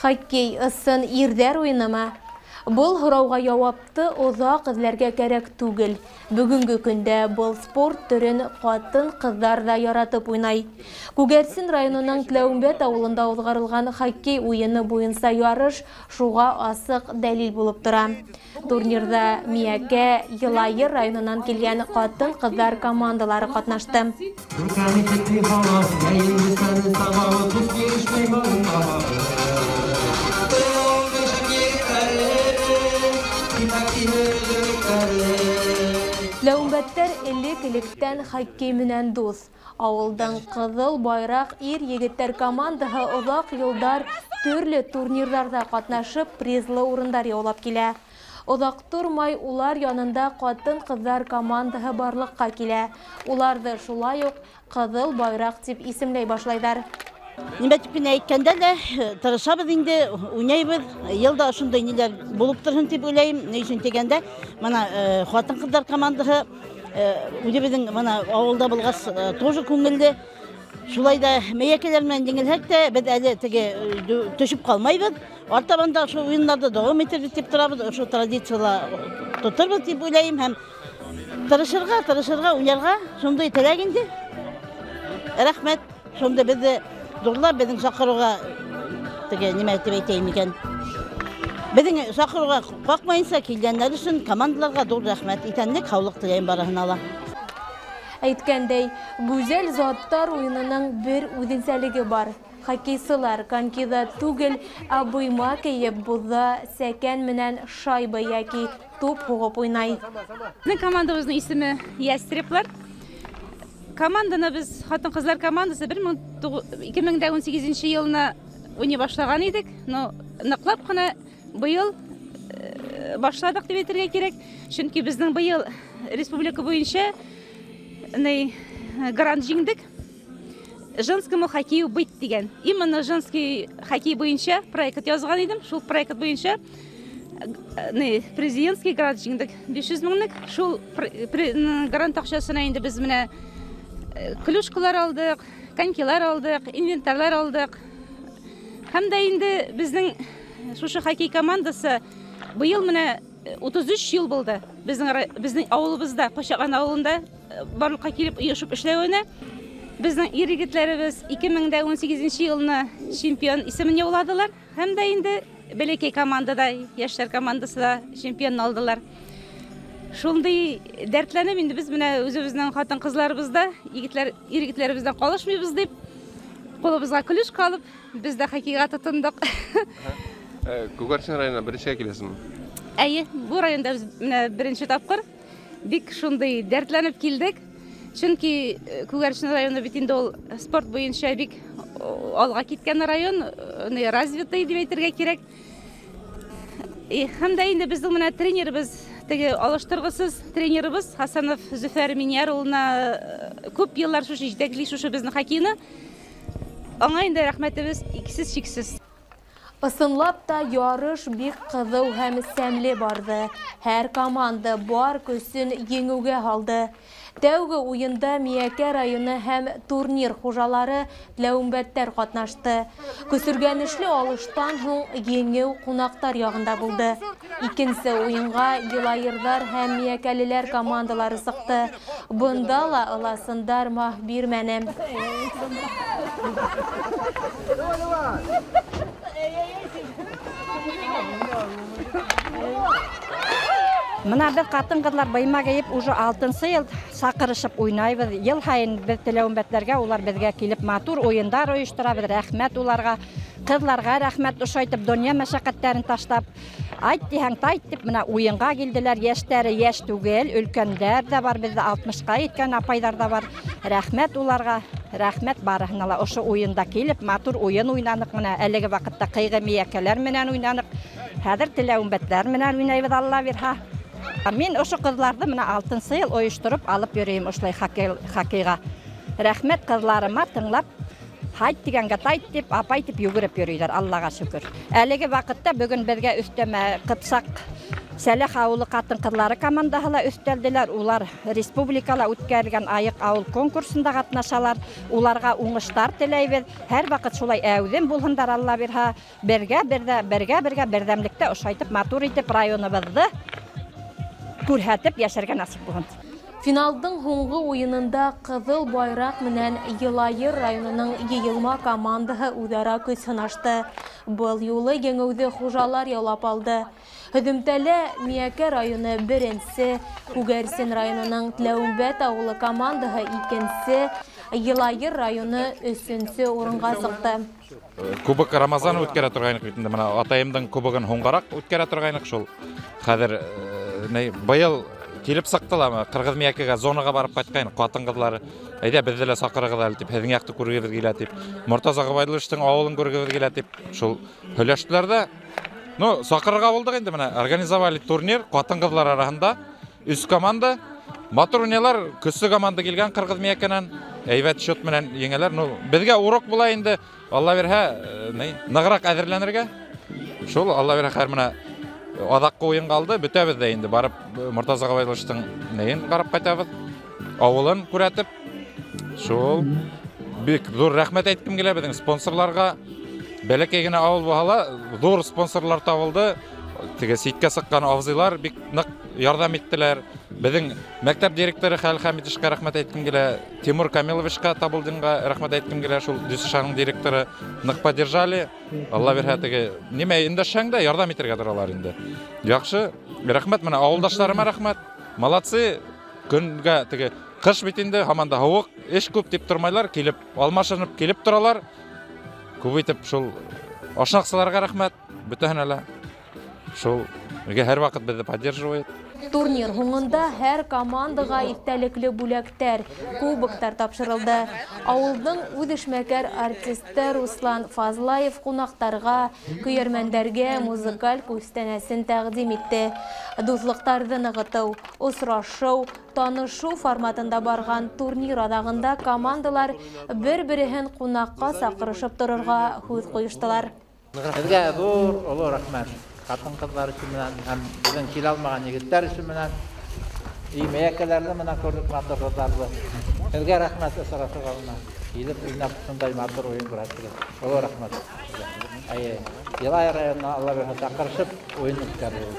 Хоккей ысын ирдер ойынымы? Бұл һорауга жауапты ұзақ эзләргә кәрәк түгел. Бүгінгі көндә бұл спорт түрен қатын қыздар да яратып уйнай. Күгәрсен районының Тләүмбәт авылында узгарылган хоккей уйыны буенча ярыш шуга асык дәлил булып тора. Турнирда Миякә, Елайыр районынан килгән қатын қыздар командалары катнашты. Тләүмбәттәр элек-электән хоккей менән дус. Авылдан кызыл байрак ир-егеттәр командаһы озак елдар төрле турнирларда катнашып, призлы урындар яулап килә. Озак тормай улар янында катын-кызлар командаһы барлыкка килә. Уларды шулай ук кызыл байрак дип исемләй башлайлар. Нимә дип әйткәндә дә, тырышабыз инде, уйнайбыз. Елда шундай ниләр булып торсын дип уйлыйм. Ни өчен дигәндә, менә хатын-кызлар командаһы үзебезнең менә авылда булгас тоже күңелле. Шулай да мәякәләр менән җиңелһәк тә, без әле теге төшүп калмайбыз. Артабанда шу уеннарда дәвам итәрбез дип торабыз. Шу традициялар тотырбыз дип уйлыйм һәм тырышырга, уйнарга шундай теләк инде. Рәхмәт. Шунда безне Дурлар безнең шакыруга теге нимә дип әйтәм икән. Безнең шакыруга какмаенча килгәннәр өчен командаларга dur рәхмәт итәнлек, хаулык теләйм барыһына ла. Әйткәндәй, гүзәл заттар уенының бер үзенчәлеге бар. Хоккейчылар конкида түгел, ә буйма киеп бузда сәкән менән шайба яки топ һугып уйнай. Безнең командабызның исеме Ястреплар. Команданы biz хатын-кызлар командасы 2018 елына уйный башлаган идек. Но ныклап кына быел башладык дип әйтергә кирәк. Чөнки безнең быел республика буенча грант җиңдек. Женскому хоккею быть дигән. Именно женский хоккей буенча проект язган идем. Шул проект буенча президентский грант җиңдек. 500 меңлек. Шул грант акчасына инде без менә клюшкалар алдык, конькилар алдык, инвентарлар алдык. Һәм дә инде безнең шушы хоккей командасы быел менә 33 ел булды. Безнең авылыбызда, Качаган авылында барлыкка килеп оешып эшләвенә. Безнең ир-егетләребез 2018 елны чемпион исемен яуладылар. Һәм дә инде бәләкәй командада, яшьләр командасы да чемпион алдылар. Шундый дәртләнеп инде без менә үзебезнең хатын-кызларыбызда, ир-егетләребездән калышмыйбыз дип, кулыбызга клюшка алып, без дә хоккейга тотындык. Күгәрсен районына беренчегә киләсезме? Әйе, бу районда без менә беренче тапкыр бик шундый дәртләнеп килдек. Чөнки Күгәрсен районы бит инде ул спорт буенча бик алга киткән район, развитый дип әйтергә кирәк. Һәм дә инде безнең менә тренерыбыз, теге алыштыргысыз тренерыбыз Хасанов Зөфәр Миняр улына күп еллар шушы җитәкли шушы безнең хоккейны. Аңа инде рәхмәтебез иксез-чиксез. Ысынлап та ярыш бик кызу һәм сәмле барды. Һәр команда бар көсен еңүгә алды. Тәүге уенда Миякә районы һәм турнир хуҗалары Тләүмбәттәр катнашты. Көсөргәнешле алыштан һуң еңү кунактар ягында булды. Икенче уенга Елайырдар һәм Миякәлеләр командалары сыкты. Бында ла ыласындар мах бирмәне. Мына бер катын-кызлар байма киеп уже 6-нчы ел сакырышып уйнайбыз. Ел һайын без Тләүмбәтләргә улар безгә килеп матур уендар оештырабыз. Рәхмәт уларга, кызларга рәхмәт ошайтып, дөнья мәшәкатьләрен ташлап, айт дигән тайт дип менә уенга килделәр. Яшьтәре яшь түгел, өлкәннәр дә бар, бездә 60-ка иткән апайлар да бар. Рәхмәт уларга, рәхмәт барыһына ла. Ошо уенда килеп матур уен уйнанык менә. Әлеге вакытта кыйгы Миякәләр менән уйнанык. Хәзер Тләүмбәтләр менән уйнайбыз, Алла бирһә. Мен ошо кызларды менә 6-нчы ел оештырып алып йөрим ошлай хоккейга. Рәхмәт кызларыма, тыңлап, хайт дигәнгә тайт дип, апай дип йөгереп йөриләр, Аллага шөкер. Әлеге вакытта бүген безгә өстәмә Кыпсак Сәләх ауылы қатын-қырлары командаһыла өстәлделәр. Улар республикала үткәрелгән айык ауыл конкурсында катнашалар. Уларга уңыштар теләйбез. Һәр вакыт шулай әүдем булһындар, Алла бирһә. Бергә бердәмлектә ошайтып, матур итеп районыбызды күрһәтеп яшәргә насип булһын. Финалдың һуңгы уйынында Кызыл байрак менән Йылайыр районының Йыйылма командаһы үҙара көс сынашты. Был юлы еңеүҙе хужалар яулап алды. Һөҙөмтәлә Миәкә районы 1-нсе, Күгәрсен районының Тләүмбәт ауылы командаһы 2-нсе, Йылайыр районы 3-нсе урынға сыҡты. Кубок Рамазан үткәрә торғайныҡ бит инде. Менә атайымдың кубогын һуңғараҡ үткәрә торғайныҡ шул. Хәҙер быйыл килеп сыҡтылар, Ҡырғыҙ Миәкәгә зонаға барып ҡайтҡайныҡ, ҡатын-ҡыҙлары. Әйҙә, беҙҙе лә саҡырығыҙ әле тип, һеҙҙең яҡты күргебеҙ килә тип, Мортаза Ғыбайдулловичтың ауылын күргебеҙ килә тип, шул һөйләштеләр ҙә. Ну, саҡырырға булдыҡ инде, менә организовали турнир ҡатын-ҡыҙлар араһында. 3 команда, матур уйнайҙар, көслө команда килгән Ҡырғыҙ Миәкәнән, әйбәт счет менән еңәләр. Ну, беҙгә урок була инде, Алла бирһә, нығыраҡ әҙерләнергә. Шул, Алла бирһә, хәҙер менә аҙаҡҡы уйын ҡалды, бөтәбеҙ ҙә инде барып Мортаза Ғыбайдулловичтың нейен ҡарап ҡайтабыҙ, ауылын күрәтеп. Шул бик ҙур рәхмәт әйткем килә беҙҙең спонсорларға. Бәләкәй генә ауыл булһа, ҙур спонсорлар табылды. Теге ситкә сыҡҡан абзыйлар бик ныҡ ярҙам иттеләр. Беҙҙең мәктәп директоры Хәлил Хәмитовичҡа рәхмәт әйткем килә, Тимур Камиловичҡа Табылдинға рәхмәт әйткем килә, шул Дюсшаның директоры ныҡ поддержали. Алла бирһә, теге нимә өндәшһәң дә ярҙам итергә торалар инде. Яҡшы, рәхмәт, менә ауылдаштарыма рәхмәт. Молодцы. Көнгә теге ҡыш бит инде, һаман да һыуыҡ, эш күп дип тормайлар, килеп алмашынып килеп торалар. Күп итеп шул ашнаҡсыларға рәхмәт, бөтәһенә лә. Шул һәр ваҡыт беҙҙе поддерживает. Турнир һуңында һәр командаға иҫтәлекле бүләктәр, кубоктар тапшырылды. Ауылдың үҙ эшмәкәр артисты Руслан Фазлаев ҡунаҡтарға, көйәрмәндәргә музыкаль күстәнәсен тәҡдим итте. Дуҫлыҡтарҙы нығытыу, осрашыу, танышыу форматында барған турнир аҙағында командалар бер-береһен ҡунаҡҡа саҡырышып торорға һүҙ ҡуйыштылар. Һеҙгә ҙур оло рәхмәт. Ҡатын-ҡыҙҙар өсөн менән һәм беҙҙең килә алмаған егеттәр өсөн менән, Миәкәләрҙе менән күрдек матур ҡыҙҙарҙы. Һеҙгә рәхмәт осрашырға менән. Килеп уйнап шундай матур уйын күрһәттегеҙ. Оло рәхмәт. Йылайыр районына Алла бирһә саҡырышып уйын үткәрҙегеҙ.